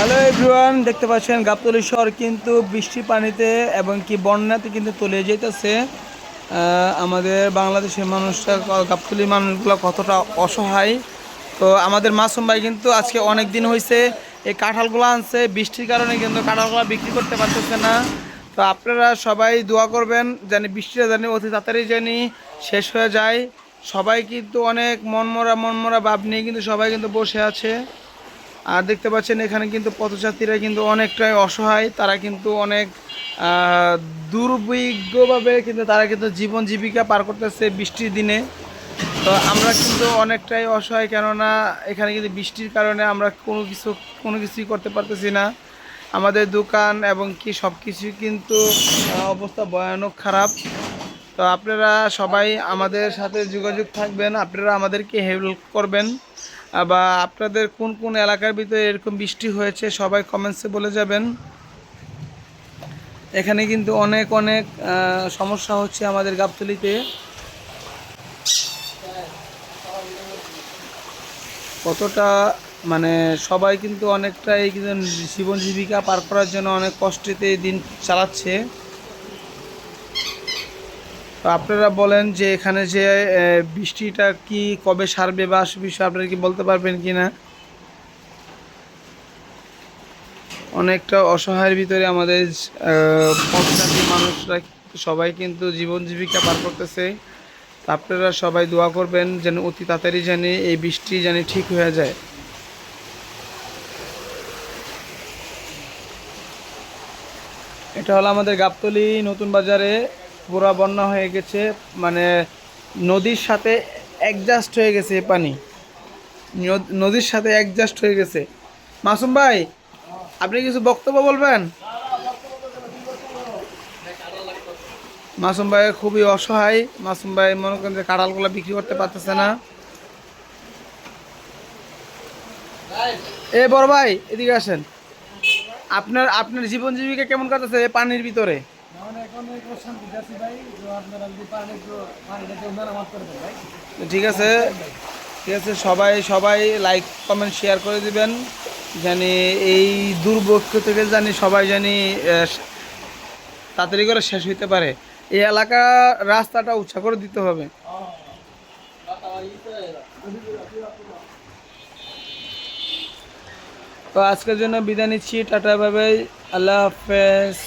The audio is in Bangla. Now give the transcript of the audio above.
হ্যালো এভরিওয়ান, দেখতে পাচ্ছেন গাবতলী শহর কিন্তু বৃষ্টি পানিতে এবং কি বন্যাতে কিন্তু তলিয়ে যেতেছে। আমাদের বাংলাদেশের মানুষরা, গাবতলীর মানুষগুলো কতটা অসহায়। তো আমাদের মাসুম ভাই কিন্তু আজকে অনেক দিন হয়েছে এই কাঁঠালগুলো আনছে, বৃষ্টির কারণে কিন্তু কাঁঠালগুলো বিক্রি করতে পারতেছে না। তো আপনারা সবাই দোয়া করবেন জানি বৃষ্টিটা জানি অতি তাড়াতাড়ি জানি শেষ হয়ে যায়। সবাই কিন্তু অনেক মনমরা ভাব নিয়ে কিন্তু সবাই কিন্তু বসে আছে। আর দেখতে পাচ্ছেন এখানে কিন্তু পথযাত্রীরা কিন্তু অনেকটাই অসহায়, তারা কিন্তু অনেক দুর্ভিক্ষভাবে কিন্তু তারা কিন্তু জীবন জীবিকা পার করতেছে বৃষ্টির দিনে। তো আমরা কিন্তু অনেকটাই অসহায়, কেননা এখানে কিন্তু বৃষ্টির কারণে আমরা কোনো কিছুই করতে পারতেছি না। আমাদের দোকান এবং কি সব কিছুই কিন্তু অবস্থা ভয়ানক খারাপ। তো আপনারা সবাই আমাদের সাথে যোগাযোগ থাকবেন, আপনারা আমাদেরকে হেল্প করবেন। বা আপনাদের কোন কোন এলাকার ভিতরে এরকম বৃষ্টি হয়েছে সবাই কমেন্টসে বলে যাবেন। এখানে কিন্তু অনেক অনেক সমস্যা হচ্ছে আমাদের গাবতলীতে। কতটা মানে সবাই কিন্তু অনেকটাই কিন্তু জীবন জীবিকা পার করার জন্য অনেক কষ্টেতে দিন চালাচ্ছে। তো আপনারা বলেন যে এখানে যে বৃষ্টিটা কি কবে সারবে বা বিষয়ে আপনারা কি বলতে পারবেন কি না? অনেকটা অসহায়ের ভিতরে আমাদের পথচারী মানুষরা সবাই কিন্তু জীবন জীবিকা পার করতেছে। আপনারা সবাই দোয়া করবেন যেন অতি তাড়াতাড়ি জানি এই বৃষ্টি জানি ঠিক হয়ে যায়। এটা হলো আমাদের গাবতলী নতুন বাজারে পুরা বন্যা হয়ে গেছে, মানে নদীর সাথে অ্যাডজাস্ট হয়ে গেছে পানি, নদীর সাথে অ্যাডজাস্ট হয়ে গেছে। মাসুম ভাই, আপনি কিছু বক্তব্য বলবেন? মাসুম ভাই খুবই অসহায়, মাসুম ভাই মনে করেন যে কাঁঠালগুলো বিক্রি করতে পারতেছে না। এ বড় ভাই, এদিকে আসেন। আপনার আপনার জীবন জীবিকা কেমন কাটতেছে এই পানির ভিতরে? ঠিক আছে, ঠিক আছে, সবাই সবাই লাইক কমেন্ট শেয়ার করে দিবেন জানি এই দুর্ভিক্ষ থেকে জানি সবাই জানি তাড়াতাড়ি করে শেষ হইতে পারে। এই এলাকা রাস্তাটা উঁচা করে দিতে হবে। তো আজকের জন্য বিদায় নিচ্ছি, টাটা বাই বাই, আল্লাহ হাফেজ।